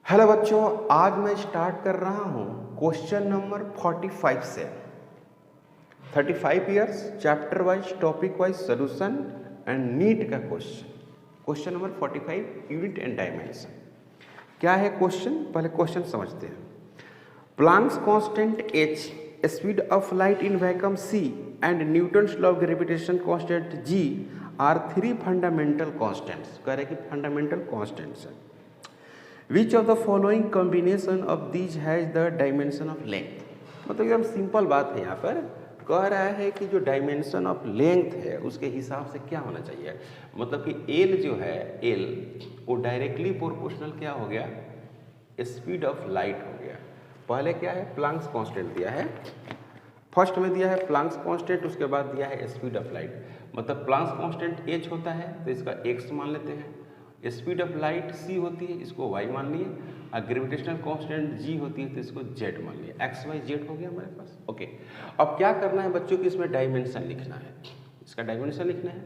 Hello बच्चों, आज मैं स्टार्ट कर रहा हूं क्वेश्चन नंबर 45 से। 35 years chapter wise topic wise solution and NEET का question number 45 unit and dimension. क्या है क्वेश्चन, पहले क्वेश्चन समझते हैं। Planck's constant h, speed of light in vacuum c and Newton's law of gravitation constant g are three fundamental constants. कह रहे कि fundamental constants है। Which of the following combination of these has the dimension of length? मतलब एकदम simple बात है। यहाँ पर कह रहा है कि जो डायमेंशन ऑफ लेंथ है उसके हिसाब से क्या होना चाहिए। मतलब कि L जो है L वो डायरेक्टली प्रोपोर्शनल क्या हो गया, स्पीड ऑफ लाइट हो गया। पहले क्या है, प्लैंक्स कांस्टेंट दिया है, फर्स्ट में दिया है प्लैंक्स कांस्टेंट, उसके बाद दिया है स्पीड ऑफ लाइट। मतलब प्लैंक्स कांस्टेंट h होता है तो इसका x मान लेते हैं, स्पीड ऑफ लाइट c होती है इसको y मान लिए, और ग्रेविटेशनल कांस्टेंट g होती है तो इसको z मान लिए। x y z हो गया हमारे पास। ओके, अब क्या करना है बच्चों की, इसमें डायमेंशन लिखना है। इसका डायमेंशन लिखना है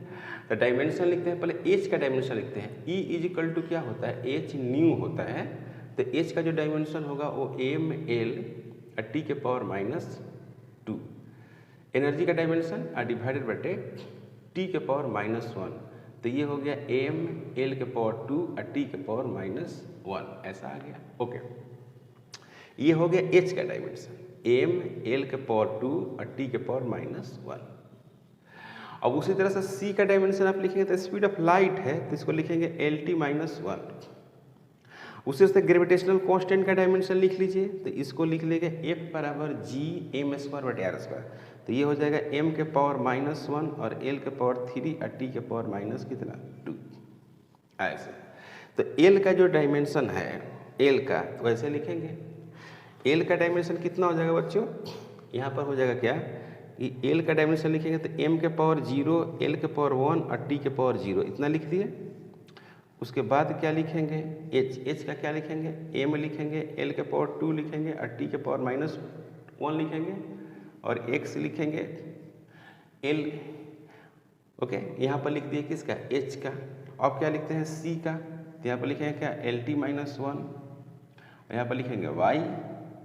तो डायमेंशन लिखते हैं। पहले h का डायमेंशन लिखते हैं। E इजिकल टू क्या होता है, h न्यू होता है। तो h का जो डायमेंशन होगा वो m l t के पावर -2। एनर्जी का डायमेंशन डिवाइडेड बटे t के पावर -1। तो ये हो गया m l के पावर 2 और t के पावर -1, ऐसा आ गया। ओके, ये हो गया h का डायमेंशन, m l के पावर 2 और t के पावर -1। अब उसी तरह से c का डायमेंशन आप लिखेंगे तो स्पीड ऑफ लाइट है तो इसको लिखेंगे lt -1। उसी से ग्रेविटेशनल कांस्टेंट का डायमेंशन लिख लीजिए तो इसको लिख लेंगे F बराबर g m²/r²। तो ये हो जाएगा m के पावर -1 और l के पावर 3 और t के पावर -2 ऐसे। तो l का जो डायमेंशन है l का वैसे लिखेंगे। l का डायमेंशन कितना हो जाएगा बच्चों, यहाँ पर हो जाएगा क्या कि l का डायमेंशन लिखेंगे तो m के पावर 0, l के पावर 1 और t के पावर 0 इतना लिख दिए। उसके बाद क्या लिखेंगे, h का क्या लिखेंगे, m लिखेंगे, l के पावर 2 लिखेंगे और t के पावर -1 लिखेंगे और x लिखेंगे l। ओके, यहाँ पर लिख दिए किसका, h का। अब क्या लिखते हैं c का, तो यहाँ पर लिखेंगे क्या lt -1 और यहाँ पर लिखेंगे y।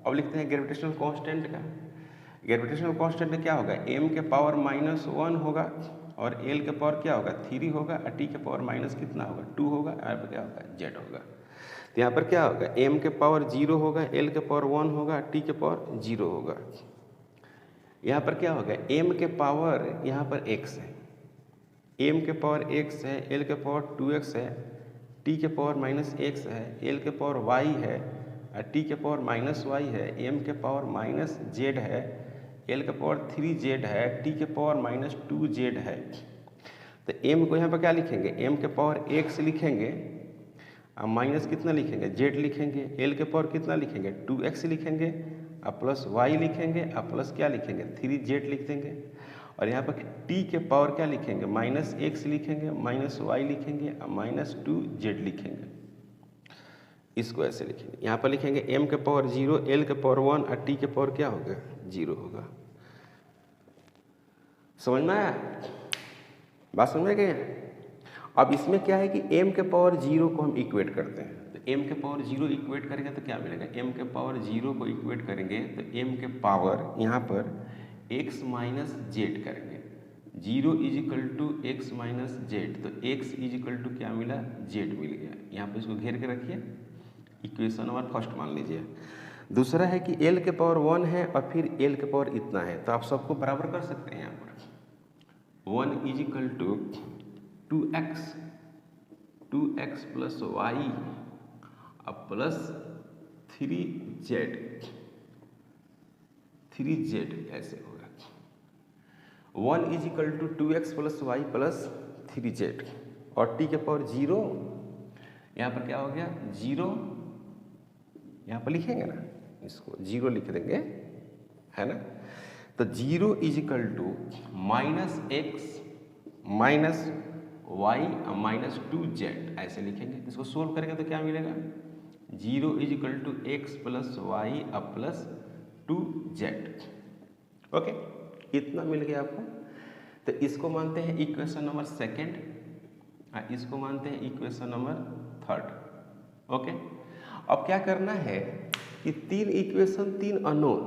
अब लिखते हैं ग्रेविटेशनल कांस्टेंट का। ग्रेविटेशनल कांस्टेंट क्या होगा, m के पावर -1 होगा और l के पावर क्या होगा 3 होगा और t के पावर माइनस कितना होगा 2 होगा, यहाँ पर क्या होगा z होगा। तो यहाँ पर क्या होगा m के पावर 0 होगा, l के पावर 1 होगा, t के पावर 0 होगा। यहाँ पर क्या होगा m के पावर यहाँ पर x है, m के पावर x है, l के पावर 2x है, t के पावर -x है, l के पावर y है और t के पावर -y है, m के पावर -z है, l के पावर 3z है, t के पावर -2z है। तो m को यहाँ पर क्या लिखेंगे, m के पावर x लिखेंगे और माइनस कितना लिखेंगे z लिखेंगे, l के पावर कितना लिखेंगे 2x लिखेंगे और प्लस y लिखेंगे और प्लस क्या लिखेंगे 3z लिख देंगे। और यहाँ पर t के पावर क्या लिखेंगे -x लिखेंगे, -y लिखेंगे और -2z लिखेंगे। इसको ऐसे लिखेंगे। यहाँ पर लिखेंगे m के पावर 0, l के पावर 1 और t के पावर क्या होगा 0 होगा। समझ में आया, बात समझ में गए। अब इसमें क्या है कि m के पावर 0 को हम इक्वेट करते हैं। तो m के पावर 0 इक्वेट करेंगे तो क्या मिलेगा, m के पावर 0 को इक्वेट करेंगे तो m के पावर यहाँ पर x -z करेंगे। 0 इजिकल टू x -z, तो x इजिकल टू क्या मिला z मिल गया। यहाँ पर इसको घेर के रखिए, इक्वेशन नंबर फर्स्ट मान लीजिए। दूसरा है कि l के पावर 1 है और फिर l के पावर इतना है, तो आप सबको बराबर कर सकते हैं। यहाँ पर 1 is equal to 2x plus y अब प्लस 3z ऐसे होगा। 1 is equal to 2x plus y plus 3z और t के पावर 0, यहाँ पर क्या हो गया 0, यहाँ पर लिखेंगे ना इसको 0 लिख देंगे, है ना। तो 0 is equal to -x -y -2z ऐसे लिखेंगे। इसको सोल्व करेंगे तो क्या मिलेगा 0 is equal to x plus y अब प्लस 2z। ओके, इतना मिल गया आपको। तो इसको मानते हैं इक्वेशन नंबर सेकेंड, इसको मानते हैं इक्वेशन नंबर थर्ड। ओके, अब क्या करना है कि 3 इक्वेशन 3 अननोन।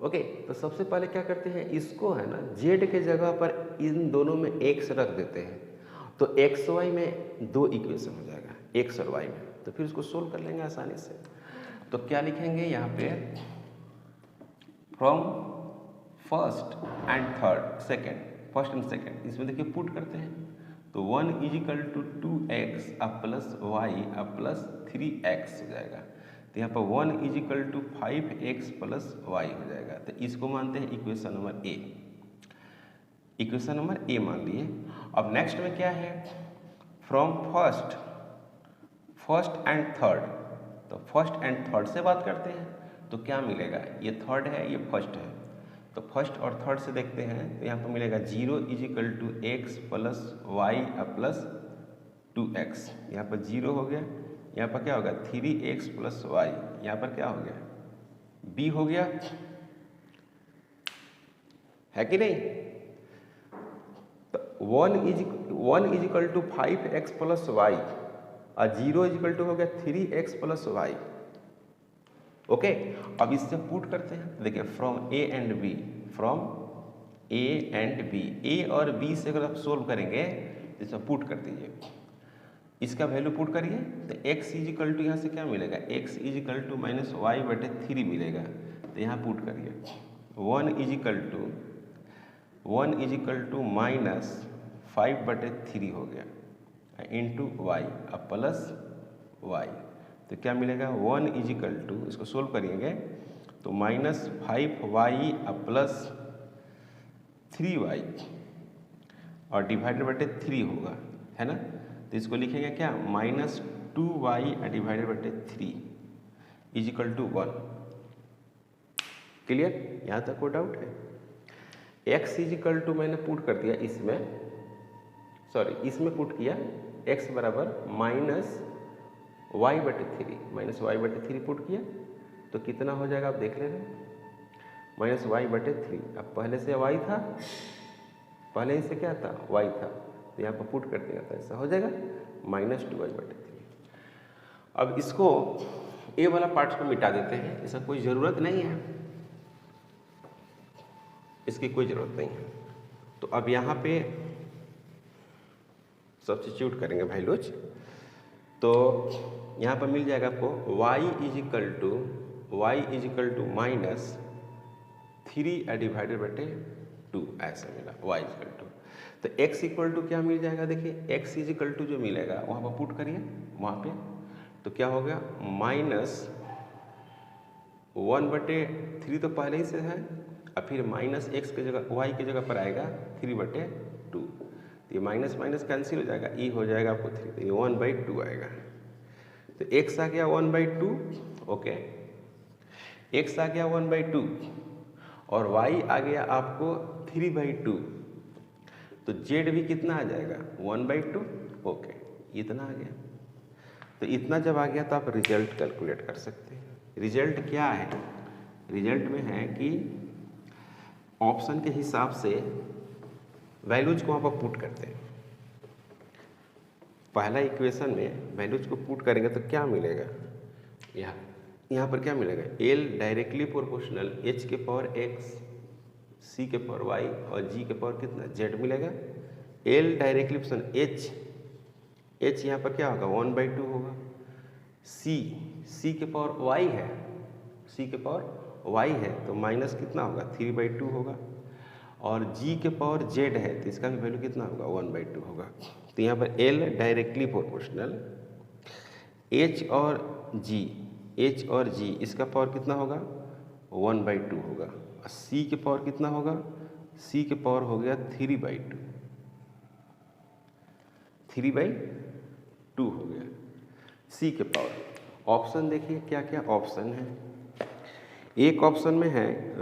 ओके, तो सबसे पहले क्या करते हैं, इसको है ना जेड के जगह पर इन दोनों में एक्स रख देते हैं, तो एक्स वाई में 2 इक्वेशन हो जाएगा, एक्स और वाई में। तो फिर उसको सोल्व कर लेंगे आसानी से। तो क्या लिखेंगे यहाँ पे, from first and third second, first and second, इसमें देखिए पुट करते हैं। तो 1 = 2x अब प्लस वाई अब प्लस 3x हो जाएगा। तो यहाँ पर 1 = 5x प्लस वाई हो जाएगा। तो इसको मानते हैं equation number A, equation number A मान लिए। अब नेक्स्ट में क्या है, फ्रॉम फर्स्ट एंड थर्ड, तो फर्स्ट एंड थर्ड से बात करते हैं। तो क्या मिलेगा, ये थर्ड है ये फर्स्ट है, तो फर्स्ट और थर्ड से देखते हैं। तो यहाँ पर मिलेगा 0 = x प्लस वाई अब प्लस 2x, यहाँ पर 0 हो गया। यहाँ पर क्या होगा 3x प्लस वाई, यहाँ पर क्या हो गया b हो गया, है कि नहीं। तो 1 = 5x प्लस वाई और 0 = हो गया 3x प्लस वाई। ओके, अब इससे पुट करते हैं। देखिए from a and b, from a and b, a और बी से अगर आप सोल्व करेंगे तो इसमें पुट कर दीजिए, इसका वैल्यू पुट करिए। तो x = यहाँ से क्या मिलेगा, x = -y/3 मिलेगा। तो यहाँ पुट करिए 1 = -5/3 हो गया इंटू वाई अब प्लस वाई। तो क्या मिलेगा 1 = इसको सोल्व करिएंगे तो -5y अब प्लस 3y और डिवाइडेड/3 होगा, है ना। तो इसको लिखेंगे क्या, -2y डिवाइडेड/3 = 1। क्लियर, यहाँ तक कोई डाउट है। x = मैंने पुट कर दिया इसमें, सॉरी इसमें पुट किया, x बराबर -y/3 पुट किया। तो कितना हो जाएगा आप देख ले रहे हैं, -y/3। अब पहले से y था, पहले से क्या था y था, तो यहाँ पर पुट कर दिया था, ऐसा हो जाएगा -2y/3। अब इसको a वाला पार्ट को मिटा देते हैं, इसका कोई ज़रूरत नहीं है, इसकी कोई ज़रूरत नहीं है। तो अब यहाँ पे सब्स्टिट्यूट करेंगे वैल्यूज। तो यहाँ पर मिल जाएगा आपको y = -3 डिवाइडेड/2 ऐसा मिला y = तो x = क्या मिल जाएगा, देखिए x = जो मिलेगा वहाँ पर पुट करिए वहाँ पे। तो क्या हो गया -1/3 तो पहले ही से है, और फिर -x की जगह y की जगह पर आएगा 3/2। तो ये माइनस माइनस कैंसिल हो जाएगा, e हो जाएगा आपको 3, तो ये 1/2 आएगा। तो x आ गया 1/2, ओके, x आ गया 1/2 और y आ गया आपको 3/2। तो z भी कितना आ जाएगा 1/2, ओके, इतना आ गया। तो इतना जब आ गया तो आप रिजल्ट कैलकुलेट कर सकते हैं। रिजल्ट क्या है, रिजल्ट में है कि ऑप्शन के हिसाब से वैल्यूज को वहाँ पर पुट करते हैं। पहला इक्वेशन में वैल्यूज को पुट करेंगे तो क्या मिलेगा, यहाँ पर क्या मिलेगा, L डायरेक्टली प्रोपोर्शनल h के पावर x, c के पावर y और g के पावर कितना z मिलेगा। L डायरेक्टली प्रोपोर्शनल h यहाँ पर क्या होगा 1/2 होगा, c के पावर y है, c के पावर y है तो माइनस कितना होगा 3/2 होगा, और g के पावर z है तो इसका भी वैल्यू कितना होगा 1/2 होगा। तो यहाँ पर L डायरेक्टली प्रोपोर्शनल h और g इसका पावर कितना होगा 1/2 होगा, और c के पावर कितना होगा, c के पावर हो गया 3/2 हो गया c के पावर। ऑप्शन देखिए क्या क्या ऑप्शन है। एक ऑप्शन में है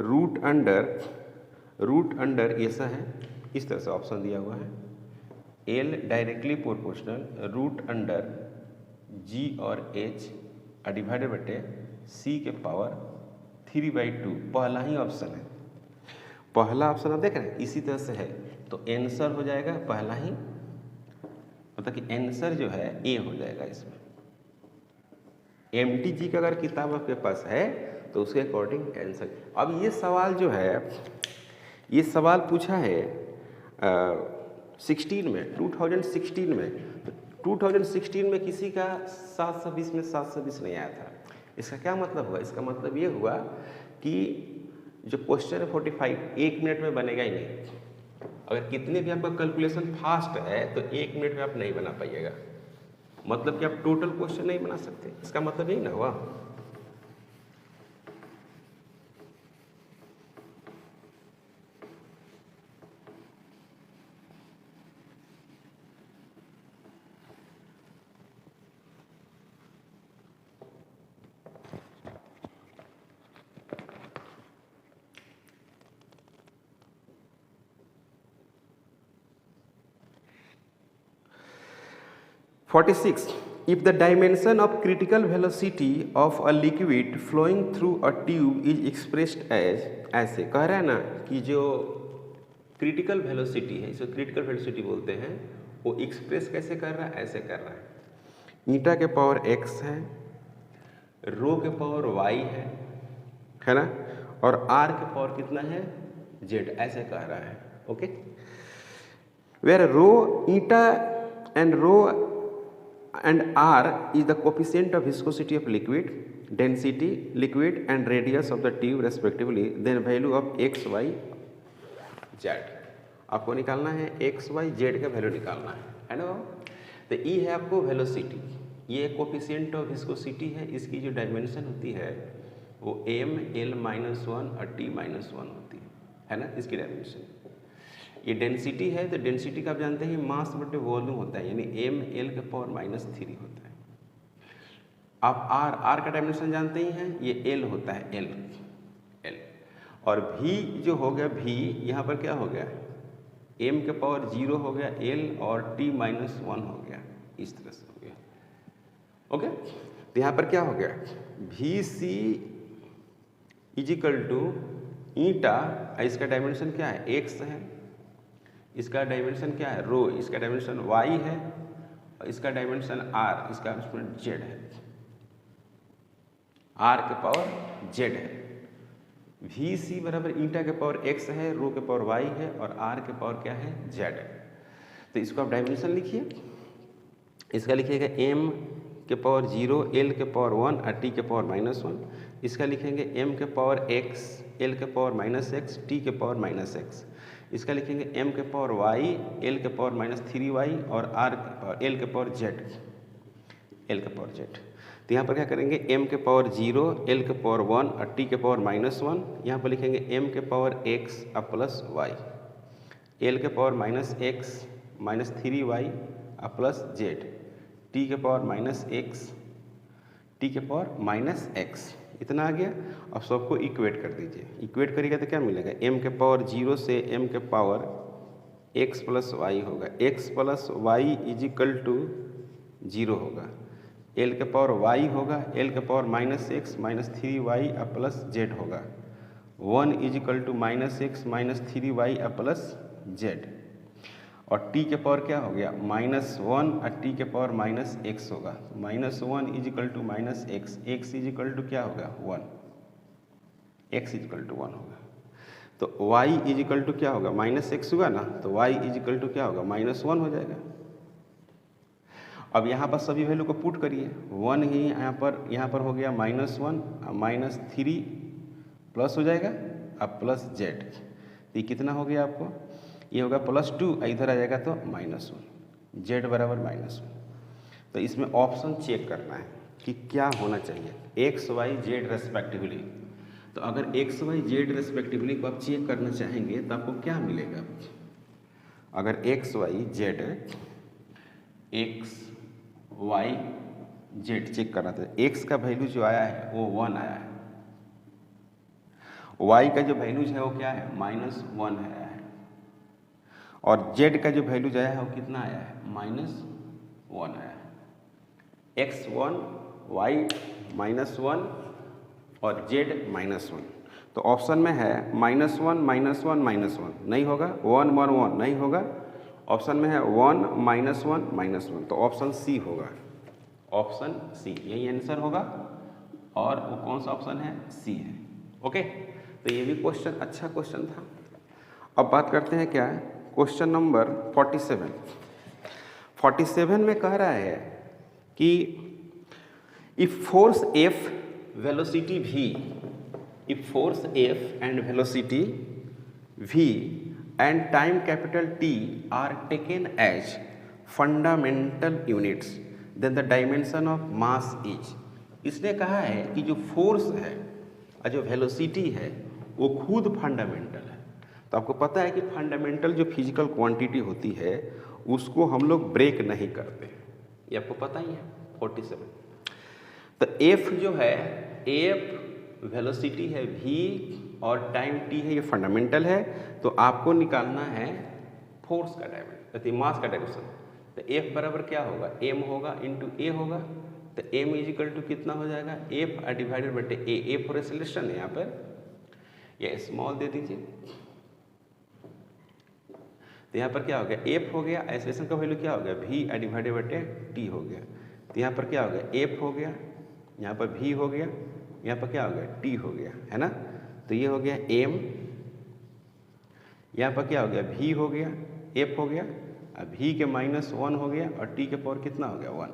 रूट अंडर ऐसा है, इस तरह से ऑप्शन दिया हुआ है, L directly proportional root under G और H डिवाइडेड C के पावर 3/2, पहला ही ऑप्शन है। पहला ऑप्शन आप देख रहे हैं इसी तरह से है, तो आंसर हो जाएगा पहला ही, मतलब कि आंसर जो है A हो जाएगा इसमें। MTG का अगर किताब आपके पास है तो उसके अकॉर्डिंग आंसर। अब ये सवाल जो है, ये सवाल पूछा है 16 में, 2016 में। तो 2016 में किसी का 720 में 720 नहीं आया था। इसका क्या मतलब हुआ? इसका मतलब ये हुआ कि जो क्वेश्चन है 45 1 मिनट में बनेगा ही नहीं। अगर कितने भी आपका कैलकुलेशन फास्ट है तो 1 मिनट में आप नहीं बना पाइएगा, मतलब कि आप टोटल क्वेश्चन नहीं बना सकते। इसका मतलब यही ना हुआ। (46) If the dimension of critical velocity of a liquid flowing through a tube is expressed as, ऐसे कह रहा है ना कि जो क्रिटिकल वेलोसिटी है, इसको क्रिटिकल वेलोसिटी बोलते हैं, वो एक्सप्रेस कैसे कर रहा है? ऐसे कर रहा है, ईटा के पावर x है, रो के पावर y है ना, और r के पावर कितना है? z, ऐसे कह रहा है। Okay, where rho eta and rho and r is the coefficient of viscosity of liquid, density liquid and radius of the tube respectively, then value of x y z आपको निकालना है। x y z का value निकालना है ना। तो e है आपको वेलोसिटी, ये कोफिशिएंट ऑफ विस्कोसिटी है, इसकी जो डायमेंशन होती है वो m l -1 और t -1 होती है ना, इसकी डायमेंशन। ये डेंसिटी है, तो डेंसिटी का आप जानते हैं मास बटे वॉल्यूम होता है, यानी m l के पावर -3 होता है। आप r का डायमेंशन जानते ही हैं, ये l होता है, l और v जो हो गया, v यहाँ पर क्या हो गया? m के पावर 0 हो गया l और t -1 हो गया, इस तरह से हो गया। ओके, तो यहाँ पर क्या हो गया? vc इजिकल टू ईटा, इसका डायमेंशन क्या है? x है, इसका डायमेंशन क्या है? रो, इसका डायमेंशन y है, और इसका डायमेंशन r, इसका डायमेंशन z है, r के पावर z है। vc बराबर ईटा के पावर x है, रो के पावर y है, और r के पावर क्या है? z है। तो इसको आप डायमेंशन लिखिए, इसका लिखिएगा m के पावर 0, l के पावर 1 और t के पावर -1। इसका लिखेंगे m के पावर x, l के पावर -x, t के पावर -x। इसका लिखेंगे m के पावर y, l के पावर -3y और r के पावर l के पावर z, l के पावर z। तो यहाँ पर क्या करेंगे? m के पावर 0, l के पावर 1 और t के पावर -1। यहाँ पर लिखेंगे m के पावर x और प्लस y, l के पावर -x -3y और प्लस z, t के पावर -x, t के पावर -x। इतना आ गया। अब सबको इक्वेट कर दीजिए, इक्वेट करिएगा तो क्या मिलेगा? m के पावर 0 से m के पावर x प्लस y होगा, x plus y is equal to 0 होगा, l के पावर y होगा, l के पावर -x -3y और प्लस z होगा, 1 इजिकल टू -x -3y और प्लस z, और t के पावर क्या हो गया? -1 और t के पावर -x होगा, -1 is equal to -x, x is equal to क्या होगा? 1, x इजिकल टू 1 होगा। तो y इजिकल टू क्या होगा? -x होगा ना, तो y इजिकल टू क्या होगा? -1 हो जाएगा। अब यहाँ पर सभी वैल्यू को पुट करिए, 1 ही यहाँ पर हो गया -1 -3 प्लस हो जाएगा, अब प्लस z। तो ये कितना हो गया आपको? ये होगा +2, इधर आ जाएगा तो -1, z बराबर -1। तो इसमें ऑप्शन चेक करना है कि क्या होना चाहिए, x y z रेस्पेक्टिवली। तो अगर x y z रेस्पेक्टिवली को आप चेक करना चाहेंगे तो आपको क्या मिलेगा? अगर x y z चेक करना था, x का वैल्यू जो आया है वो 1 आया है, y का जो वैल्यूज है वो क्या है? -1 आया है, और z का जो वैल्यूज आया है वो कितना आया है? -1 आया है। x1 y -1 और z -1। तो ऑप्शन में है -1 -1 -1 नहीं होगा, 1 1 1 नहीं होगा, ऑप्शन में है 1 -1 -1, तो ऑप्शन सी होगा, ऑप्शन सी, यही आंसर होगा। और वो कौन सा ऑप्शन है? सी है। ओके, तो ये भी क्वेश्चन अच्छा क्वेश्चन था। अब बात करते हैं क्या है, क्वेश्चन नंबर 47। 47 में कह रहा है कि if force F, velocity V, if force F and velocity V and time capital T are taken as fundamental units then the dimension of mass is. इसने कहा है कि जो फोर्स है और जो वेलोसिटी है वो खुद फंडामेंटल है। तो आपको पता है कि फंडामेंटल जो फिजिकल क्वांटिटी होती है उसको हम लोग ब्रेक नहीं करते, ये आपको पता ही है। 47, तो एफ जो है, एफ वेलोसिटी है वी और टाइम टी है, ये फंडामेंटल है। तो आपको निकालना है फोर्स का डायमेंशन, मास का डायमेंशन। तो एफ बराबर क्या होगा? एम होगा इंटू ए होगा। तो एम इजिकल टू कितना हो जाएगा? F divided by A. A for acceleration है यहाँ पर, ये स्मॉल दे दीजिए। तो यहाँ पर क्या हो गया? एफ हो गया, एक्सेलरेशन का वैल्यू क्या हो गया? वी डिवाइडेड बाई टी हो गया। तो यहाँ पर क्या हो गया? एफ हो गया, यहाँ पर वी हो गया, यहाँ पर क्या हो गया? टी हो गया, है ना। तो ये हो गया एम, यहाँ पर क्या हो गया? वी हो गया, एफ हो गया, अब वी के -1 हो गया और टी के पावर कितना हो गया? 1।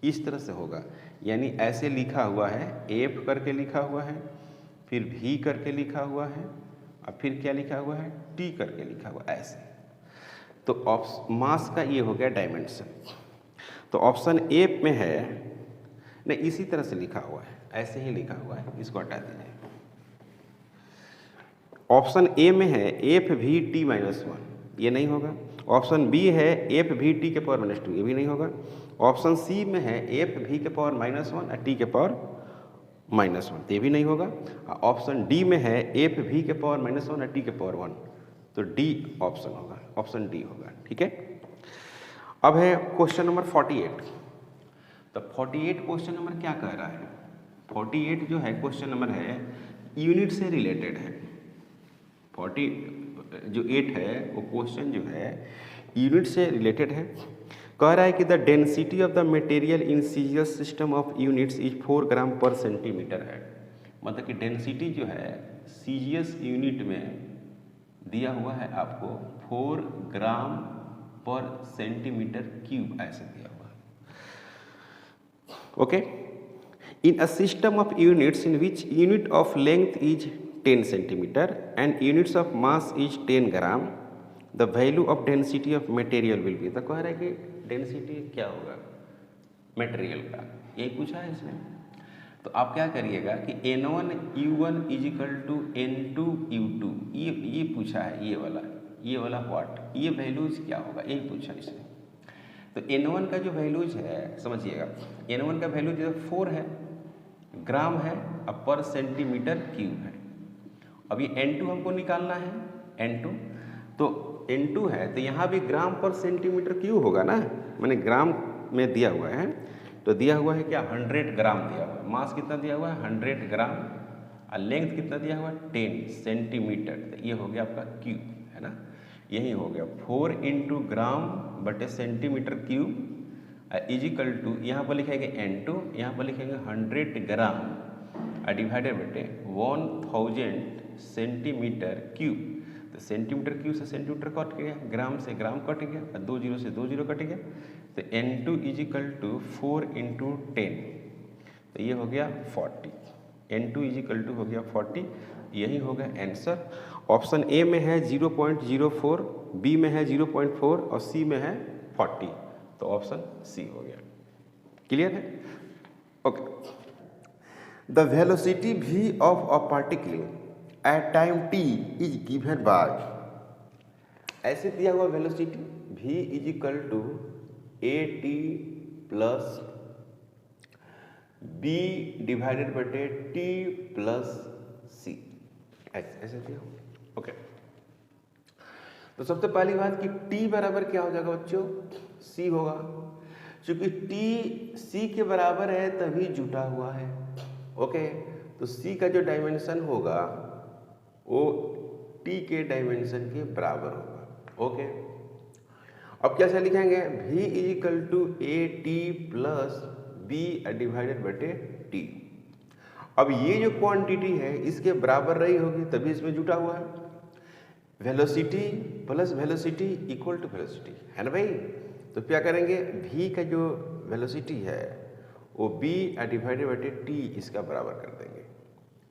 इस तरह से होगा, यानी ऐसे लिखा हुआ है, एफ करके लिखा हुआ है, फिर वी करके लिखा हुआ है और फिर क्या लिखा हुआ है? टी करके लिखा हुआ है, ऐसे। तो मास का ये हो गया डायमेंशन। तो ऑप्शन ए में है, नहीं इसी तरह से लिखा हुआ है, ऐसे ही लिखा हुआ है, इसको हटा दीजिए। ऑप्शन ए में है एफ वी टी -1, ये नहीं होगा। ऑप्शन बी है एफ वी टी के पावर -2, ये भी नहीं होगा। ऑप्शन सी में है एफ वी के पावर -1 और टी के पावर -1, ये भी नहीं होगा। ऑप्शन डी में है एफ वी के पावर -1 और टी के पावर 1, तो डी ऑप्शन होगा, ऑप्शन डी होगा, ठीक है। अब है क्वेश्चन नंबर 48। तो 48 क्वेश्चन नंबर क्या कह रहा है? 48 जो है क्वेश्चन नंबर है यूनिट से रिलेटेड है। 48 है वो क्वेश्चन जो है यूनिट से रिलेटेड है। कह रहा है कि the density of the material in CGS system of units is 4 ग्राम पर सेंटीमीटर है। मतलब कि डेंसिटी जो है सीजीएस यूनिट में दिया हुआ है आपको 4 ग्राम पर सेंटीमीटर क्यूब, ऐसे दिया हुआ है। Okay, in a system of units in which unit of length is 10 centimetre and units of mass is 10 gram, the value of density of material will be. तो कह रहा है कि डेंसिटी क्या होगा मटेरियल का, यही पूछा है इसने। तो आप क्या करिएगा कि N1 U1 is equal to N2 U2, ये पूछा है, ये वाला व्हाट, ये वैल्यूज क्या होगा, यही पूछा इसने। तो N1 का जो वैल्यूज है समझिएगा, N1 का वैल्यू जो 4 है, ग्राम है, अब पर सेंटीमीटर क्यूब है। अब ये N2 हमको निकालना है, N2 तो N2 है, तो यहाँ भी ग्राम पर सेंटीमीटर क्यूब होगा ना, मैंने ग्राम में दिया हुआ है। तो दिया हुआ है क्या? 100 ग्राम दिया हुआ है। मास कितना दिया हुआ है? 100 ग्राम। और लेंथ कितना दिया हुआ है? 10 सेंटीमीटर। तो ये हो गया आपका क्यूब, है ना, यही हो गया 4 इंटू ग्राम बटे सेंटीमीटर क्यूब इजिकल टू, यहाँ पर लिखेंगे N2, यहाँ पर लिखेंगे 100 ग्राम डिवाइडेड बटे 1000 सेंटीमीटर क्यूब। तो सेंटीमीटर क्यूब से सेंटीमीटर कट गया, ग्राम से ग्राम कट गया और 2 जीरो से 2 जीरो कट गया। तो N2 इजिकल टू 4 इंटू 10, तो ये हो गया 40। N2 इजिकल टू हो गया 40, यही होगा आंसर। ऑप्शन ए में है 0.04, बी में है 0.4 और सी में है 40, तो ऑप्शन सी हो गया। क्लियर है? Okay. The velocity v of a particle at time t is given by, ऐसे दिया हुआ velocity v is equal to at plus b divided बटे t प्लस c, ऐसे दिया हुआ। ओके, तो सबसे पहली बात कि t बराबर क्या हो जाएगा बच्चों? c होगा। क्योंकि t c के बराबर है तभी जुटा हुआ है। ओके, तो c का जो डायमेंशन होगा वो t के डायमेंशन के बराबर होगा। ओके, अब कैसे लिखेंगे? v is equal to A T plus B divided बटे टी। अब ये जो क्वांटिटी है इसके बराबर रही होगी तभी इसमें जुटा हुआ है। Velocity plus velocity equal to velocity, है ना भाई। तो क्या करेंगे, v का जो वेलोसिटी है वो b डिवाइडेड बटे टी इसका बराबर कर देंगे,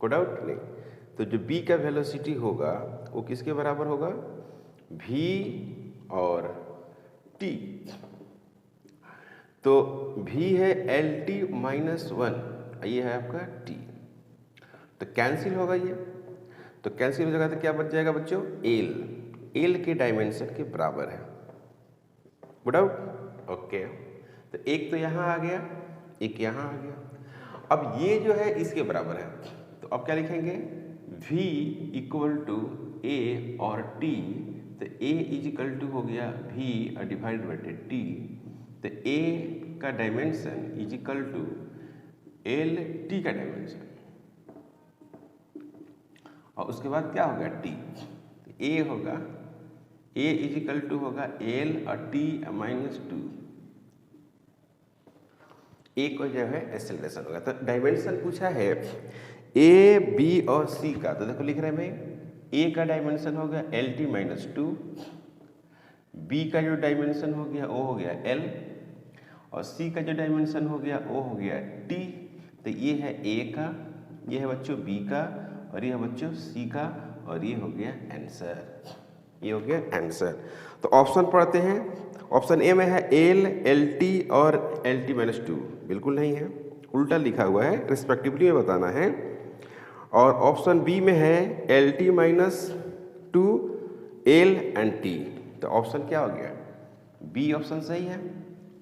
कोई डाउट नहीं। तो जो b का वेलोसिटी होगा वो किसके बराबर होगा, v और t। तो v है LT माइनस 1, ये है आपका t, तो कैंसिल होगा ये। तो कैंसिल हो जाएगा तो क्या बच जाएगा बच्चों, एल के डायमेंशन के बराबर है, गुड आउट, ओके। तो एक तो यहाँ आ गया, एक यहाँ आ गया। अब ये जो है इसके बराबर है, तो अब क्या लिखेंगे, v इक्वल टू ए और t। तो a इज इक्वल टू हो गया v डिवाइड बटे t। तो a का dimension is equal to L t का डायमेंशन, और उसके बाद क्या होगा t। तो a होगा, a इज इक्वल टू होगा l और t माइनस 2। a को जो है एक्सेलरेशन होगा। तो डायमेंशन पूछा है a b और c का, तो देखो लिख रहे हैं भाई, a का डायमेंशन हो गया LT माइनस 2, b का जो डायमेंशन हो गया वो हो गया l, और c का जो डायमेंशन हो गया वो हो गया t। तो ये है a का, ये है बच्चों b का, और ये है बच्चों c का, और ये हो गया आंसर, ये हो गया आंसर। तो ऑप्शन पढ़ते हैं। ऑप्शन ए में है एल, LT और LT माइनस 2, बिल्कुल नहीं है, उल्टा लिखा हुआ है, रिस्पेक्टिवली में बताना है। और ऑप्शन बी में है LT minus 2 L and T। तो ऑप्शन क्या हो गया, बी ऑप्शन सही है,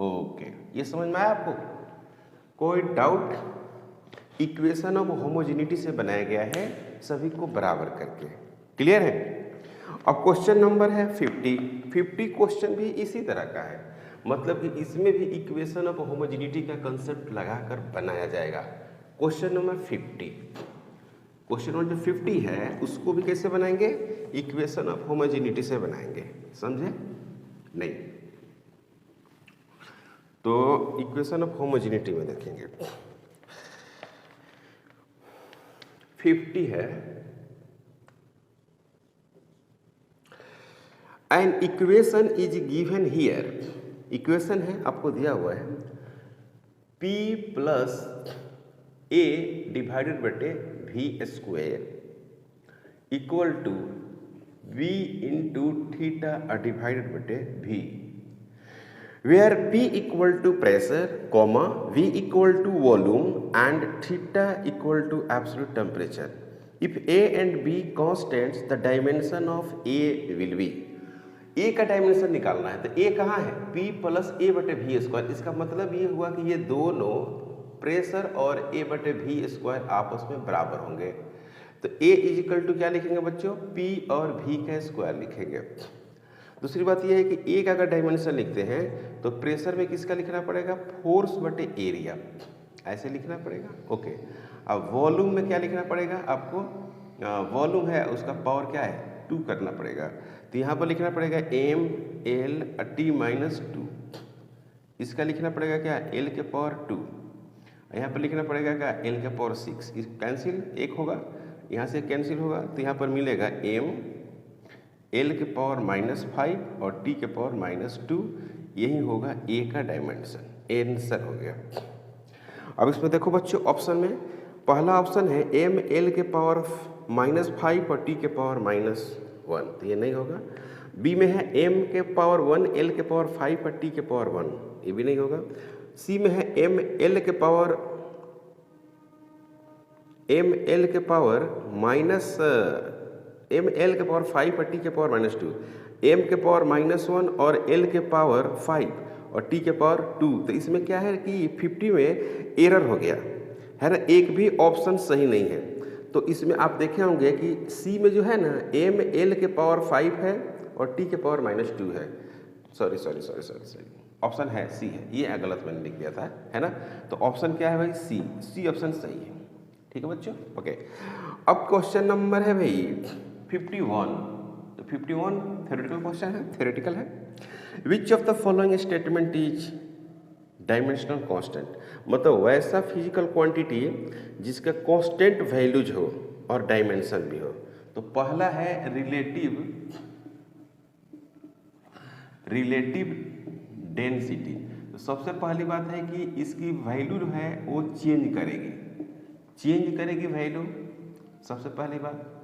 ओके। ये समझ में आया आपको, कोई डाउट। इक्वेशन ऑफ होमोजेनिटी से बनाया गया है सभी को बराबर करके, क्लियर है। अब क्वेश्चन नंबर है 50 क्वेश्चन भी इसी तरह का है, मतलब कि इसमें भी इक्वेशन ऑफ होमोजेनिटी का कंसेप्ट लगाकर बनाया जाएगा। क्वेश्चन नंबर 50, क्वेश्चन नंबर जो 50 है उसको भी कैसे बनाएंगे, इक्वेशन ऑफ होमोजेनिटी से बनाएंगे, समझे नहीं। तो इक्वेशन ऑफ होमोजेनिटी में देखेंगे 50 है, an equation is given here. Equation है, आपको दिया हुआ है p प्लस a डिवाइडेड बटे v square equal to v into theta divided बटे v, where p equal to pressure, comma v equal to volume and theta equal to absolute temperature. If a and b constants, the dimension of a will be। a का dimension निकालना है, तो a कहाँ है, p plus a बटे v square. इसका मतलब ये हुआ कि ये दोनों प्रेशर और a बटे v स्क्वायर आपस में बराबर होंगे। तो a इज इक्वल टू क्या लिखेंगे बच्चों, p और v का स्क्वायर लिखेंगे। दूसरी बात यह है कि ए का अगर डायमेंशन लिखते हैं तो प्रेशर में किसका लिखना पड़ेगा, फोर्स बटे एरिया, ऐसे लिखना पड़ेगा, ओके। अब वॉल्यूम में क्या लिखना पड़ेगा आपको, वॉल्यूम है उसका पावर क्या है 2 करना पड़ेगा। तो यहाँ पर लिखना पड़ेगा mL/T माइनस 2, इसका लिखना पड़ेगा क्या L के पावर 2, यहाँ पर लिखना पड़ेगा क्या L के पावर 6। इस कैंसिल एक होगा, यहाँ से कैंसिल होगा, तो यहाँ पर मिलेगा m L के पावर माइनस 5 और T के पावर माइनस 2, यही होगा A का डायमेंशन, आंसर हो गया। अब इसमें देखो बच्चों, ऑप्शन में पहला ऑप्शन है m L के पावर माइनस 5 और T के पावर माइनस 1, तो ये नहीं होगा। बी में है m के पावर 1 L के पावर 5 और T के पावर 1, ये भी नहीं होगा। सी में है m L के पावर माइनस m L के पावर 5 और T के पावर माइनस 2, m के पावर माइनस 1 और L के पावर 5 और T के पावर 2। तो इसमें क्या है कि 50 में एरर हो गया है ना, एक भी ऑप्शन सही नहीं है। तो इसमें आप देखे होंगे कि C में जो है ना m L के पावर 5 है और T के पावर माइनस 2 है, सॉरी ऑप्शन है C है, ये गलत मैंने लिख दिया था, है ना। तो ऑप्शन क्या है भाई, सी ऑप्शन सही है, ठीक है बच्चों, ओके। अब क्वेश्चन नंबर है भाई 51, तो 51 थ्योरेटिकल क्वेश्चन है, थ्योरेटिकल है। Which of the following statement is dimensional constant, मतलब वैसा फिजिकल क्वांटिटी जिसका कांस्टेंट वैल्यूज हो और डायमेंशन भी हो। तो पहला है रिलेटिव डेंसिटी। तो सबसे पहली बात है कि इसकी वैल्यू जो है वो चेंज करेगी वैल्यू, सबसे पहली बात।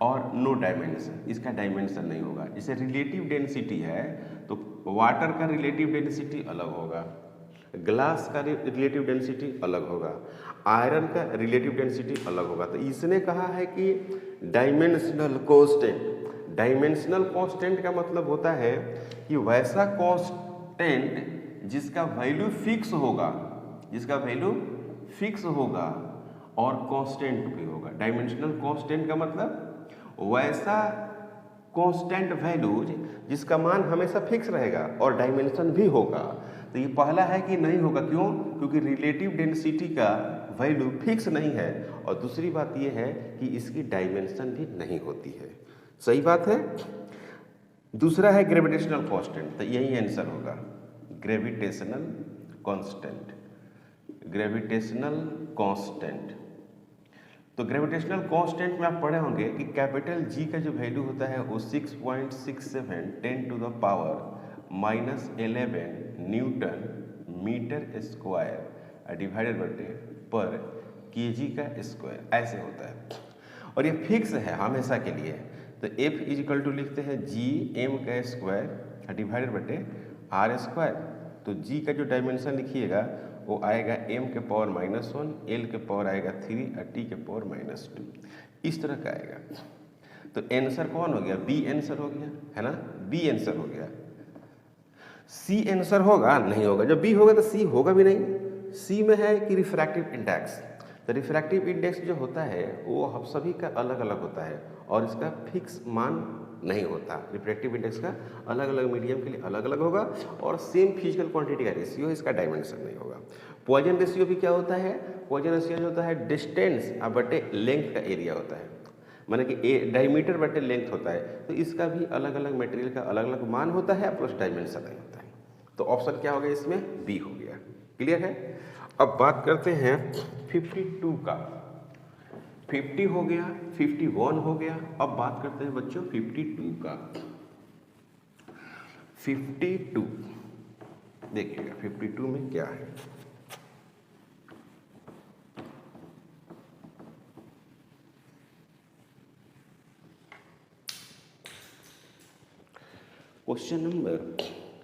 और नो डायमेंशन, इसका डायमेंशन नहीं होगा। जैसे रिलेटिव डेंसिटी है तो वाटर का रिलेटिव डेंसिटी अलग होगा, ग्लास का रिलेटिव डेंसिटी अलग होगा, आयरन का रिलेटिव डेंसिटी अलग होगा। तो इसने कहा है कि डायमेंशनल कांस्टेंट का मतलब होता है कि वैसा कांस्टेंट जिसका वैल्यू फिक्स होगा और कांस्टेंट भी होगा। डायमेंशनल कांस्टेंट का मतलब वैसा कांस्टेंट वैल्यू जिसका मान हमेशा फिक्स रहेगा और डायमेंशन भी होगा। तो ये पहला है कि नहीं होगा, क्यों? क्योंकि रिलेटिव डेंसिटी का वैल्यू फिक्स नहीं है। और दूसरी बात ये है कि इसकी डायमेंशन भी नहीं होती है। सही बात है। दूसरा है ग्रेविटेशनल कांस्टेंट, तो यही आंसर होगा, ग्रेविटेशनल कांस्टेंट। तो ग्रेविटेशनल कांस्टेंट में आप पढ़े होंगे कि कैपिटल जी का जो वैल्यू होता है वो 6.67 10⁻⁻11 न्यूटन मीटर स्क्वायर डिवाइडेड पर केजी का स्क्वायर, ऐसे होता है। और ये फिक्स है हमेशा के लिए। तो F इजिकल टू लिखते हैं जी एम का स्क्वायर डिवाइडेड आर स्क्वायर। तो जी का जो डायमेंशन लिखिएगा वो आएगा m के पावर -1, l के पावर आएगा 3 और t के पावर -2, इस तरह का आएगा। तो आंसर कौन हो गया? बी आंसर हो गया, है ना? बी आंसर हो गया। सी आंसर होगा? नहीं होगा। जब बी होगा तो सी होगा भी नहीं। सी में है कि रिफ्रैक्टिव इंडेक्स। तो रिफ्रैक्टिव इंडेक्स जो होता है वो हम सभी का अलग अलग होता है और इसका फिक्स मान नहीं होता। रिफ्रैक्टिव इंडेक्स का अलग अलग मीडियम के लिए अलग अलग होगा और सेम फिजिकल क्वांटिटी का रेशियो, इसका डायमेंशन नहीं होगा। पॉइजन रेशियो भी क्या होता है? पॉइजन रेशियो जो होता है डिस्टेंस बटे लेंथ का एरिया होता है, माने कि डायमीटर बटे लेंथ होता है। तो इसका भी अलग अलग मटेरियल का अलग अलग मान होता है प्लस डायमेंशन नहीं होता है। तो ऑप्शन क्या हो गया इसमें? बी हो गया। क्लियर है। अब बात करते हैं 52 का। 50 हो गया, 51 हो गया। अब बात करते हैं बच्चों 52 का। 52 देखिएगा 52 में क्या है। क्वेश्चन नंबर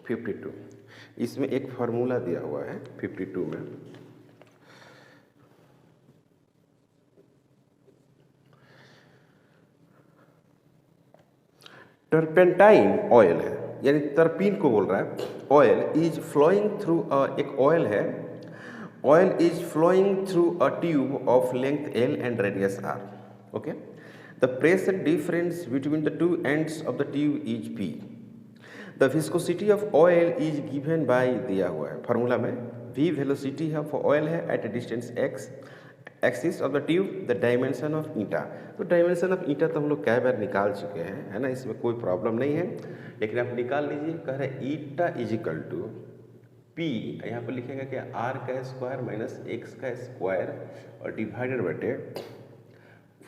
52, इसमें एक फार्मूला दिया हुआ है 52 में। टर्पेंटाइन ऑयल है, यानी टर्पीन को बोल रहा है। ऑयल इज फ्लोइंग थ्रू, एक ऑयल है, oil is flowing through a tube of length L and radius R। Okay, the pressure difference between the two ends of the tube is P। The viscosity of oil is given by, दिया हुआ है formula में, V velocity है for oil है at a distance x, axis of the tube, the dimension of eta. तो dimension of eta तो हम लोग कई बार निकाल चुके हैं, है ना, इसमें कोई प्रॉब्लम नहीं है, लेकिन आप निकाल लीजिए। कह रहे ईटा इजिकल टू P, यहाँ पर लिखेगा कि R का स्क्वायर माइनस x का स्क्वायर और डिवाइडेड बटे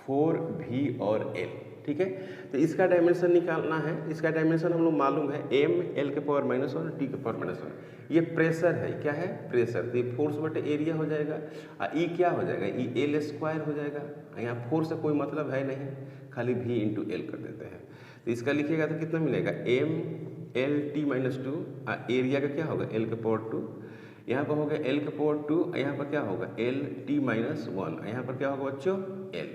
4V और L। ठीक है, तो इसका डायमेंशन निकालना है। इसका डायमेंशन हम लोग मालूम है, m L के पावर -1 और t के पावर -1। ये प्रेशर है, क्या है? प्रेशर। तो ये फोर्स बटे एरिया हो जाएगा। ई क्या हो जाएगा? ई L स्क्वायर हो जाएगा। यहाँ फोर्स से कोई मतलब है नहीं, खाली V इंटू L कर देते हैं। तो इसका लिखिएगा तो कितना मिलेगा? m L t -2, एरिया का क्या होगा? L के पावर 2। यहाँ पर होगा L के पावर 2, यहाँ पर क्या होगा? L t -1, यहाँ पर क्या होगा बच्चों? L।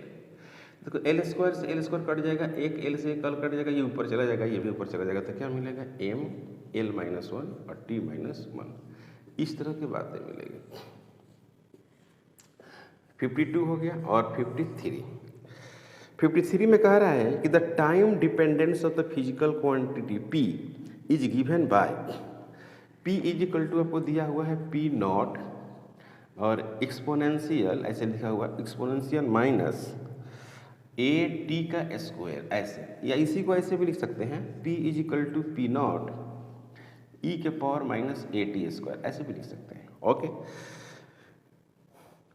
देखो L स्क्वायर से L स्क्वायर कट जाएगा, एक L से कल कट जाएगा, ये ऊपर चला जाएगा, ये भी ऊपर चला जाएगा। तो क्या मिलेगा? m L -1 और t -1, इस तरह की बातें मिलेगी। 52 हो गया। और 53 में कह रहा है कि the time dependence of the physical quantity P is given by, P is equal to आपको दिया हुआ है P नॉट और एक्सपोनेंशियल, ऐसे लिखा हुआ एक्सपोनेंशियल माइनस AT का स्क्वायर, ऐसे, या इसी को ऐसे भी लिख सकते हैं, P is equal to P naught E के पावर -AT स्क्वायर, ऐसे भी लिख सकते हैं। Okay,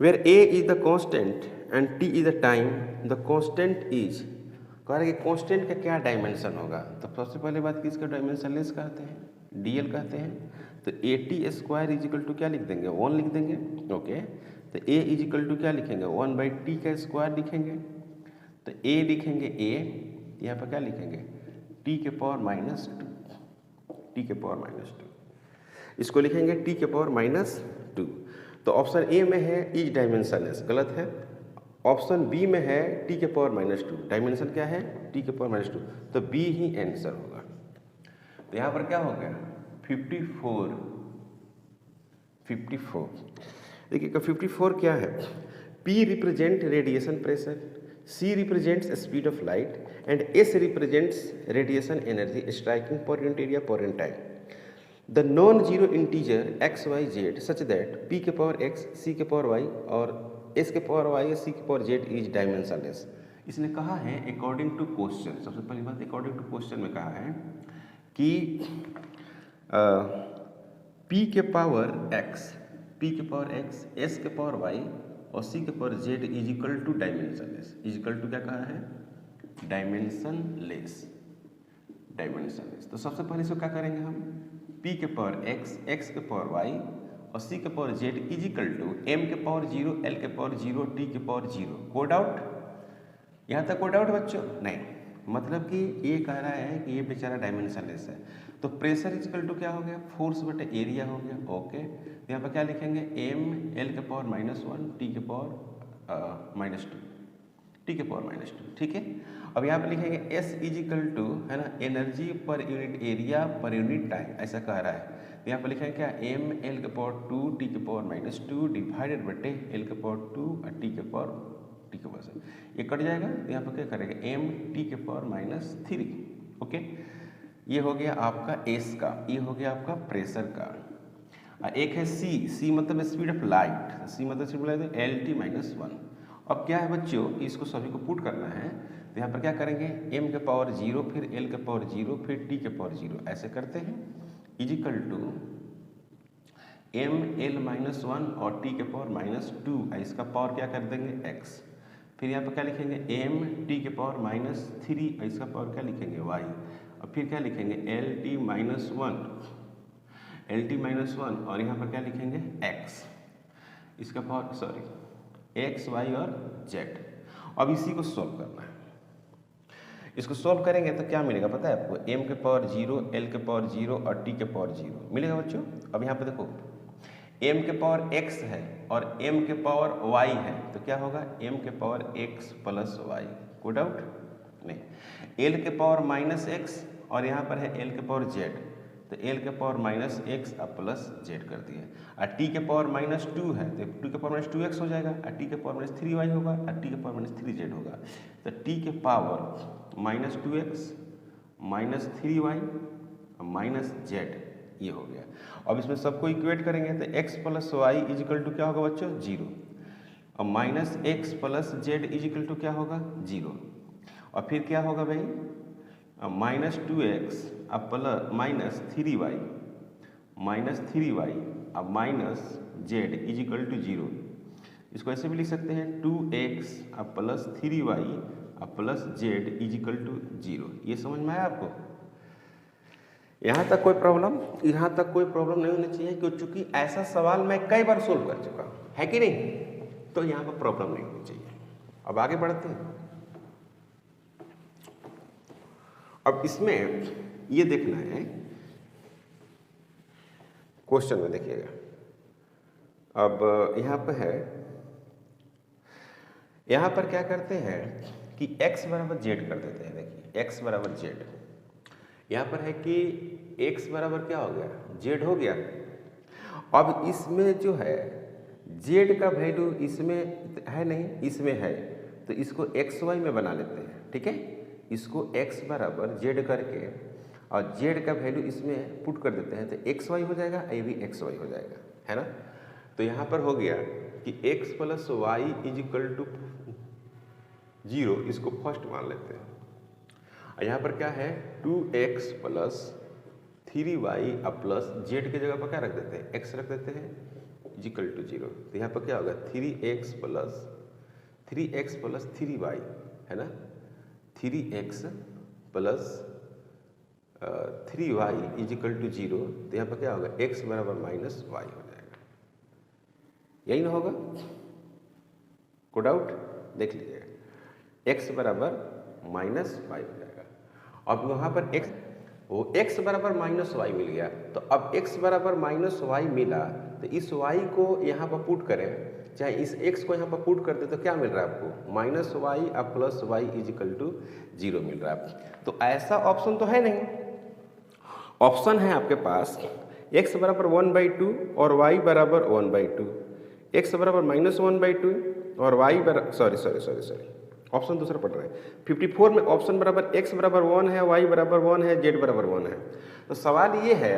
where a is the constant and t is the time, the constant is, कह रहे कि कांस्टेंट का क्या डायमेंशन होगा, तो सबसे पहले बात की इसका डायमेंशनलेस कहते हैं, डीएल कहते हैं। तो a t square is equal to क्या लिख देंगे, 1 लिख देंगे। ओके, तो ए इज इक्वल टू क्या लिखेंगे, 1/t का स्क्वायर लिखेंगे। तो ए लिखेंगे ए, यहाँ पर क्या लिखेंगे, टी के पावर -2, टी के पावर -2, इसको लिखेंगे टी के पावर -2। तो ऑप्शन ए में है इज डायमेंशनलेस, गलत है। ऑप्शन बी में है टी के पावर -2, डायमेंशन क्या है, टी के पावर -2, तो बी ही आंसर होगा। तो यहाँ पर क्या हो गया 54, 54। देखिए 54 क्या है, P represent radiation pressure, C represents speed of light and S represents radiation energy striking per unit area per unit time. The non zero integer x y z such that P के power x, C के power y और S के power y या C के power z is dimensionless. इसने कहा है according to question, सबसे पहली बात अकॉर्डिंग टू क्वेश्चन में कहा है कि P के पावर x, P के पावर x, S के पावर y और C के power z is equal to dimensionless. Is equal to क्या कहा है, डायमेंशनलेस, डायमेंशनलेस। तो सबसे पहले इसको क्या करेंगे हम, P के पावर x, x के पावर y और C के power z is equal to m के पावर 0, L के पावर 0, T के पावर 0। कोई डाउट, यहाँ तक कोई डाउट बच्चों? नहीं, मतलब कि ये कह रहा है कि ये बेचारा डायमेंशनलेस है। तो प्रेशर इज इक्वल टू क्या हो गया, फोर्स बटे एरिया हो गया। ओके, तो यहाँ पर क्या लिखेंगे, m L के पावर -1, T के पावर -2, T के पावर -2, ठीक है। अब यहाँ पे लिखेंगे S इज इक्वल टू, है ना, energy per unit area per unit time, ऐसा कह रहा है। तो यहाँ पे लिखेंगे क्या, m L के पावर 2, T के पावर -2 डिवाइडेड बटे L के पावर 2 और T के पावर से ये कट जाएगा। तो यहाँ पर क्या करेंगे, m T के पावर -3। ओके, ये हो गया आपका S का, ये हो गया आपका प्रेशर का। एक है C मतलब स्पीड ऑफ लाइट, C मतलब स्पीड ऑफ लाइट, LT-1। अब क्या है बच्चों कि इसको सभी को पुट करना है। तो यहाँ पर क्या करेंगे, m के पावर 0, फिर L के पावर 0, फिर T के पावर 0, ऐसे करते हैं। Is equal to m L-1 और T के पावर -2, इसका पावर क्या कर देंगे x। फिर यहाँ पर क्या लिखेंगे, m T के पावर -3, इसका पावर क्या लिखेंगे y। और फिर क्या लिखेंगे, LT-1 और यहाँ पर क्या लिखेंगे x, इसका पावर सॉरी x, y और z। अब इसी को सॉल्व करना है। इसको सॉल्व करेंगे तो क्या मिलेगा पता है आपको, m के पावर 0, L के पावर 0 और T के पावर 0 मिलेगा बच्चों। अब यहाँ पे देखो m के पावर x है और m के पावर y है, तो क्या होगा, m के पावर x प्लस y। कोई डाउट नहीं। L के पावर -x और यहाँ पर है L के पावर z, तो L के पावर -x अब प्लस z कर दिए। और T के पावर -2 है तो T के पावर -2x हो जाएगा, और T के पावर -3y होगा, और T के पावर -3z होगा। तो T के पावर -2x -3y -z ये हो गया। अब इसमें सबको इक्वेट करेंगे तो x plus y is equal to क्या होगा बच्चों, 0। और -x plus z is equal to क्या होगा, 0। और फिर क्या होगा भाई, -2x अब प्लस -3y अब -z इज इक्वल टू 0। इसको ऐसे भी लिख सकते हैं, 2x अब प्लस 3y अब plus z is equal to 0। ये समझ में आया आपको? यहाँ तक कोई प्रॉब्लम? यहाँ तक कोई प्रॉब्लम नहीं होनी चाहिए, क्योंकि चूंकि ऐसा सवाल मैं कई बार सोल्व कर चुका हूँ, है कि नहीं, तो यहाँ पर प्रॉब्लम नहीं होनी चाहिए। अब आगे बढ़ते हैं। अब इसमें ये देखना है, क्वेश्चन में देखिएगा। अब यहाँ पर है, यहाँ पर क्या करते हैं कि x बराबर z कर देते हैं। देखिए x बराबर z, यहाँ पर है कि x बराबर क्या हो गया, z हो गया। अब इसमें जो है z का वैल्यू इसमें है नहीं, इसमें है, तो इसको xy में बना लेते हैं, ठीक है। इसको x बराबर z करके और z का वैल्यू इसमें पुट कर देते हैं, तो xy हो जाएगा, ये भी xy हो जाएगा, है ना। तो यहाँ पर हो गया कि x plus y is equal to 0, इसको फर्स्ट मान लेते हैं। और यहाँ पर क्या है, 2x प्लस 3y अब प्लस z की जगह पर क्या रख देते हैं, x रख देते हैं इजिकल टू 0, तो यहाँ पर क्या होगा 3x प्लस 3y है ना, 3x plus 3y is equal to 0, तो यहाँ पर क्या होगा x बराबर माइनस वाई हो जाएगा, यही ना होगा, को डाउट देख लीजिएगा, x बराबर माइनस वाई हो जाएगा। अब वहाँ पर x बराबर माइनस वाई मिल गया, तो अब x बराबर माइनस वाई मिला, तो इस y को यहाँ पर पुट करें, चाहे इस x को यहाँ पर पुट कर दे, तो क्या मिल रहा है आपको माइनस वाई अब प्लस वाई इजिकल टू 0 मिल रहा है। तो ऐसा ऑप्शन तो है नहीं, ऑप्शन है आपके पास x बराबर 1/2 और y बराबर 1/2, x बराबर माइनस 1/2 और y बराबर सॉरी ऑप्शन दूसरा पढ़ रहे हैं। 54 में ऑप्शन बराबर x बराबर 1 है, y बराबर 1 है, z बराबर 1 है। तो सवाल ये है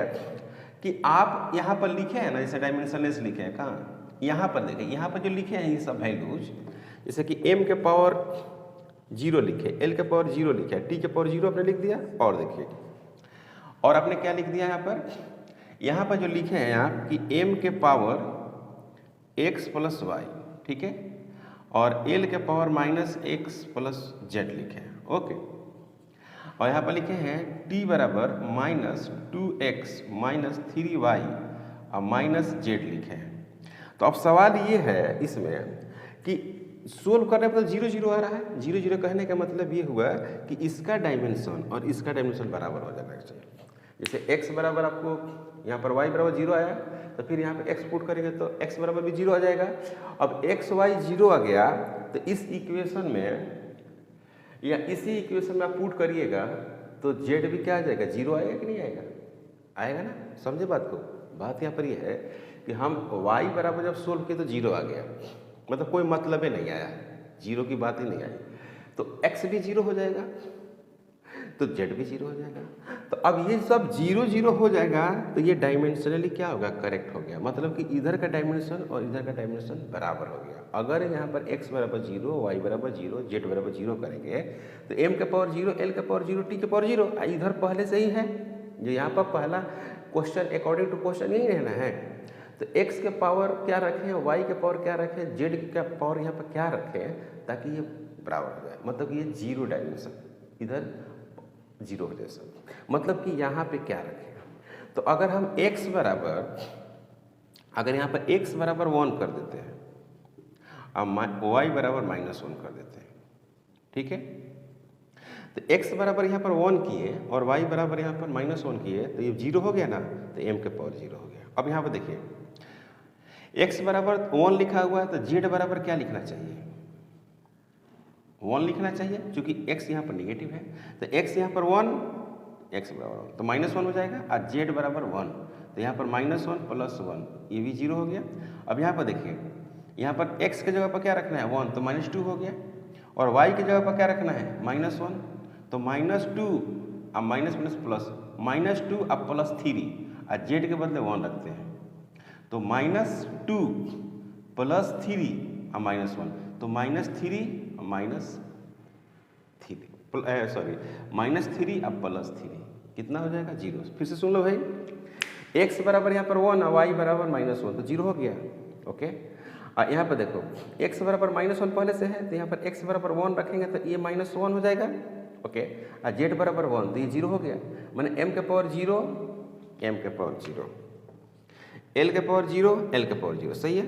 कि आप यहाँ पर लिखे हैं ना, जैसे डायमेंशनलेस लिखे हैं, कहाँ यहाँ पर देखें, यहाँ पर जो लिखे हैं ये सब वैल्यूज, जैसे कि m के पावर 0 लिखे, l के पावर 0 लिखे, t के पावर 0 आपने लिख दिया, और देखिए और आपने क्या लिख दिया यहाँ पर जो लिखे हैं आप कि m के पावर x प्लस वाई, ठीक है, और l के power minus x plus z लिखे हैं, ओके। और यहाँ पर लिखे हैं t बराबर माइनस 2x माइनस 3y और माइनस z लिखे हैं। तो अब सवाल ये है इसमें कि सोल्व करने पर 0 0 आ रहा है, 0 0 कहने का मतलब ये हुआ कि इसका डायमेंशन और इसका डायमेंशन बराबर हो जाना चाहिए। जैसे x बराबर आपको यहाँ पर y बराबर 0 आया, तो फिर यहाँ पे x पुट करेंगे तो x बराबर भी 0 आ जाएगा। अब x y 0 आ गया, तो इस इक्वेशन में या इसी इक्वेशन में आप पुट करिएगा तो z भी क्या आ जाएगा, 0 आएगा कि नहीं आएगा, आएगा ना। समझे बात को, बात यहाँ पर यह है कि हम y बराबर जब सोल्व किए तो 0 आ गया, मतलब कोई मतलब ही नहीं आया, 0 की बात ही नहीं आई, तो x भी 0 हो जाएगा, तो z भी 0 हो जाएगा। तो अब ये सब 0 0 हो जाएगा, तो ये डायमेंशनली क्या होगा, करेक्ट हो गया, मतलब कि इधर का डायमेंशन और इधर का डायमेंशन बराबर हो गया। अगर यहाँ पर x बराबर 0, y बराबर 0, z बराबर 0 करेंगे तो m के पावर 0, l के पावर 0, t के पावर 0, इधर पहले से ही है, जो यहाँ पर पहला क्वेश्चन अकॉर्डिंग टू क्वेश्चन यही रहना है। तो x के पावर क्या रखें, y के पावर क्या रखें, z के पावर यहाँ पर क्या रखें, ताकि ये बराबर हो जाए, मतलब कि ये 0 डायमेंशन इधर 0 हो जाए सब, मतलब कि यहाँ पे क्या रखें। तो अगर हम x बराबर, अगर यहाँ पर x बराबर 1 कर देते हैं, अब y बराबर -1 कर देते हैं, ठीक है, तो x बराबर यहाँ पर 1 किए और y बराबर यहाँ पर -1 किए, तो ये 0 हो गया ना, तो m के पावर 0 हो गया। अब यहाँ पर देखिए x बराबर 1 लिखा हुआ है, तो z बराबर क्या लिखना चाहिए, 1 लिखना चाहिए, क्योंकि x यहाँ पर निगेटिव है, तो x यहाँ पर 1, x बराबर 1 तो -1 हो जाएगा, और z बराबर 1, तो यहाँ पर -1 प्लस 1, ये भी 0 हो गया। अब यहाँ पर देखिए, यहाँ पर x के जगह पर क्या रखना है 1, तो -2 हो गया, और y की जगह पर क्या रखना है -1, तो -2 अब माइनस प्लस, -2 अब +3, और z के बदले 1 रखते हैं, तो -2 + 3 अब -1, तो -3 -3 अब +3 कितना हो जाएगा, 0। फिर से सुन लो भाई, x बराबर यहाँ पर 1 और y बराबर -1, तो 0 हो गया, ओके। और यहाँ पर देखो x बराबर -1 पहले से है, तो यहाँ पर x बराबर 1 रखेंगे तो ये -1 हो जाएगा, ओके। और z बराबर 1, तो ये 0 हो गया, मैंने m के पावर 0, m के पावर 0, l के पावर 0, l के पावर 0, सही है,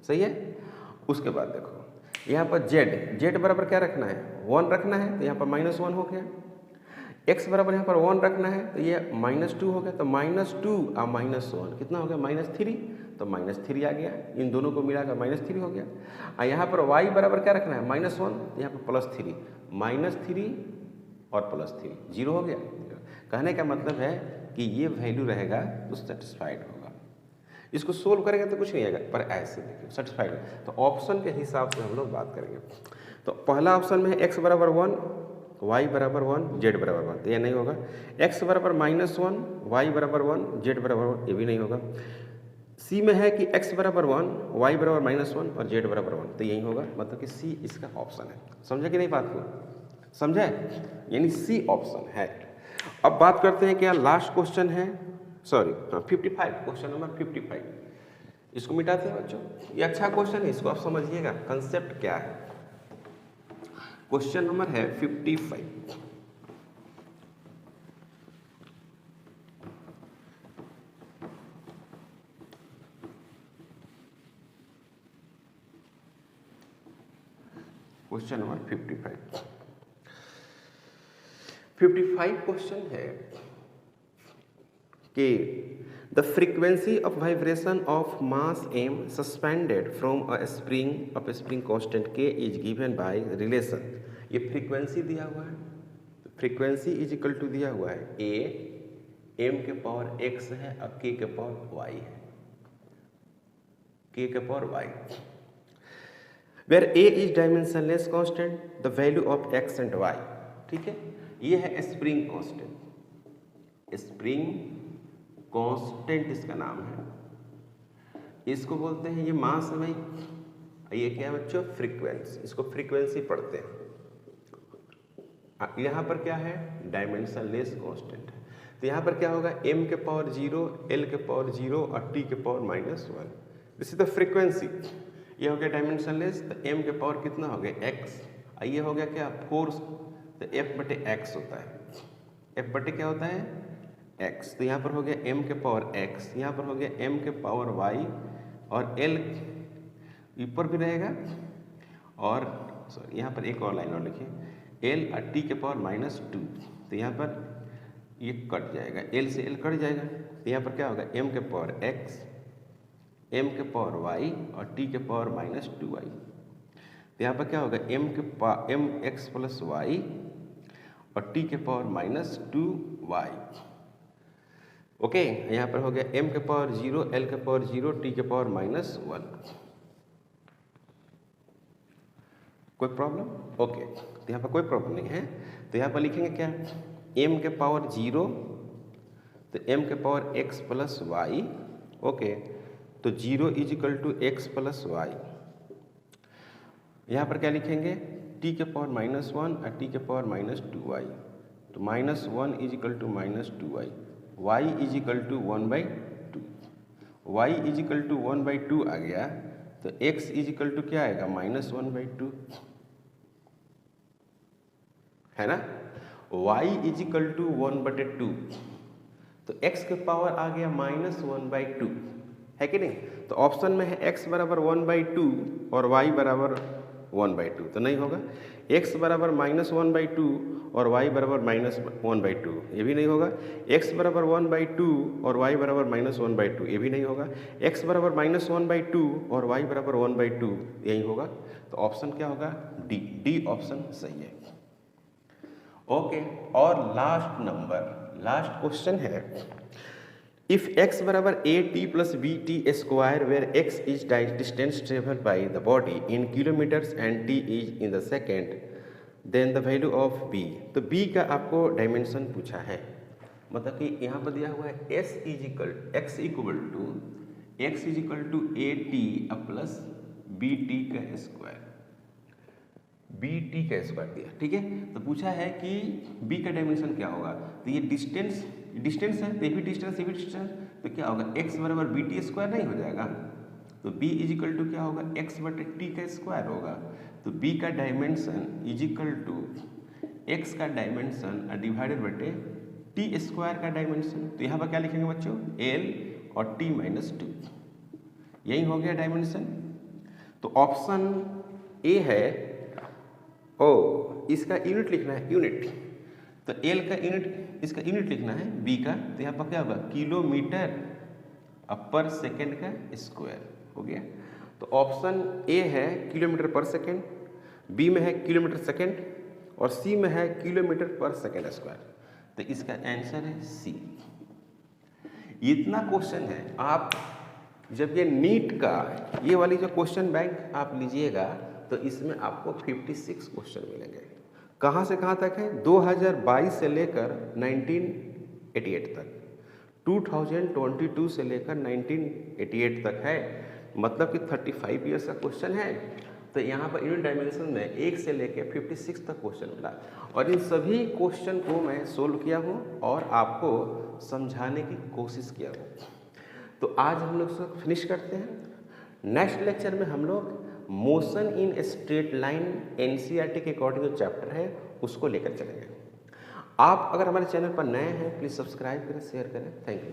सही है। उसके बाद देखो यहाँ पर z बराबर क्या रखना है, 1 रखना है, तो यहाँ पर -1 हो गया, x बराबर यहाँ पर 1 रखना है, तो ये -2 हो गया, तो -2 और -1 कितना हो गया, -3, तो -3 आ गया, इन दोनों को मिलाकर -3 हो गया। और यहाँ पर y बराबर क्या रखना है, -1, तो यहाँ पर +3, -3 और +3, 0 हो गया। कहने का मतलब है कि ये वैल्यू रहेगा तो सेटिस्फाइड होगा, इसको सोल्व करेंगे तो कुछ नहीं आएगा, पर ऐसे देखिए सेटिस्फाइड है। तो ऑप्शन के हिसाब से हम लोग बात करेंगे। तो पहला ऑप्शन में है x बराबर 1, y बराबर 1, z बराबर 1, तो ये नहीं होगा। x बराबर -1, y बराबर 1, z बराबर 1, ये भी नहीं होगा। सी में है कि x बराबर 1, y बराबर -1 और z बराबर 1, तो यही होगा, मतलब कि सी इसका ऑप्शन है। समझे कि नहीं बात को, समझे, यानी सी ऑप्शन है। अब बात करते हैं क्या लास्ट क्वेश्चन है, सॉरी 55, क्वेश्चन नंबर 55। इसको मिटाते हैं बच्चों। ये अच्छा क्वेश्चन है, इसको आप समझिएगा कंसेप्ट क्या है। क्वेश्चन नंबर है 55। क्वेश्चन नंबर 55 क्वेश्चन है कि the frequency of vibration of mass m suspended from a spring constant k is given bye relation. ये फ्रीक्वेंसी दिया हुआ है, फ्रीक्वेंसी इज इक्वल टू दिया हुआ है a m के पावर x है और k के पावर y है, k के power y, where a is dimensionless constant, the value of x and y। ठीक है, ये है स्प्रिंग कांस्टेंट, स्प्रिंग कांस्टेंट इसका नाम है, इसको बोलते हैं, ये मास है भाई, ये क्या है बच्चों, फ्रीक्वेंसी, इसको फ्रीक्वेंसी पढ़ते हैं। यहाँ पर क्या है, डायमेंशनलेस कांस्टेंट है, तो यहाँ पर क्या होगा, m के पावर 0, l के पावर 0 और t के power -1, this is the frequency. ये हो गया डायमेंशनलेस, तो m के पावर कितना हो गया x, ये हो गया क्या, फोर्स, तो f/x होता है, f/ क्या होता है, x, तो यहाँ पर हो गया m के पावर x, यहाँ पर हो गया m के पावर y, और l ऊपर भी रहेगा, और सॉरी यहाँ पर एक और लाइन और लिखिए, l और t के पावर -2, तो यहाँ पर ये कट जाएगा, l से l कट जाएगा, तो यहाँ पर क्या होगा, m के पावर x, m के पावर y और t के पावर -2y, तो यहाँ पर क्या होगा, mx प्लस y और t के पावर -2y। ओके, यहाँ पर हो गया m के पावर 0, l के पावर 0, t के पावर -1। कोई प्रॉब्लम? ओके, तो यहाँ पर कोई प्रॉब्लम नहीं है, तो यहाँ पर लिखेंगे क्या, m के पावर 0, तो m के power x plus y, okay, तो 0 is equal to x plus y। यहाँ पर क्या लिखेंगे, t के पावर -1 और t के पावर -2y, तो -1 is equal to -2y, y is equal to 1/2, y is equal to 1/2 आ गया, तो x इज इक्वल टू क्या आएगा, -1/2, है ना, y इज इक्वल टू 1/2, तो x के पावर आ गया -1/2, है कि नहीं, तो ऑप्शन में है x बराबर 1/2 और y बराबर 1/2, तो नहीं होगा, x बराबर -1/2 और y बराबर -1/2, ये भी नहीं होगा, x बराबर 1/2 और y बराबर -1/2, ये भी नहीं होगा, x बराबर -1/2 और y बराबर 1/2, यही होगा, तो ऑप्शन क्या होगा, डी ऑप्शन सही है। ओके, और लास्ट क्वेश्चन है, इफ x बराबर at plus bt square where x is distance travel by the body in kilometres and t is in the second, then the value of b, तो b का आपको dimension पूछा है, मतलब कि यहाँ पर दिया हुआ है x equal to at plus bt का स्क्वायर, bt का स्क्वायर दिया, ठीक है, तो पूछा है कि b का डायमेंशन क्या होगा, तो ये डिस्टेंस है, तो ये भी डिस्टेंस, तो क्या होगा, x बराबर bt स्क्वायर नहीं हो जाएगा, तो b इज इक्वल टू क्या होगा, x/t का स्क्वायर होगा, तो b का dimension is equal to x का डायमेंशन डिवाइडेड बटे t स्क्वायर का डायमेंशन, तो यहाँ पर क्या लिखेंगे बच्चों, l और t -2, यही हो गया डायमेंशन, तो ऑप्शन ए है, इसका यूनिट लिखना है, यूनिट, तो L का यूनिट, इसका यूनिट लिखना है, B का, तो यहाँ पर क्या होगा, किलोमीटर पर सेकेंड का स्क्वायर हो गया, तो ऑप्शन ए है किलोमीटर पर सेकेंड, बी में है किलोमीटर सेकेंड और सी में है किलोमीटर पर सेकेंड स्क्वायर, तो इसका आंसर है सी। इतना क्वेश्चन है, आप जब ये नीट का ये वाली जो क्वेश्चन बैंक आप लीजिएगा, तो इसमें आपको 56 क्वेश्चन मिलेंगे, कहाँ से कहाँ तक है, 2022 से लेकर 1988 तक, 2022 से लेकर 1988 तक है, मतलब कि 35 ईयर्स का क्वेश्चन है, तो यहाँ पर यूनिट डायमेंशन में 1 से लेकर 56 तक क्वेश्चन मिला, और इन सभी क्वेश्चन को मैं सोल्व किया हूँ और आपको समझाने की कोशिश किया हूँ। तो आज हम लोग फिनिश करते हैं। नेक्स्ट लेक्चर में हम लोग motion in straight line NCERT के अकॉर्डिंग जो चैप्टर है उसको लेकर चलेंगे। आप अगर हमारे चैनल पर नए हैं प्लीज़ सब्सक्राइब करें, शेयर करें। Thank you.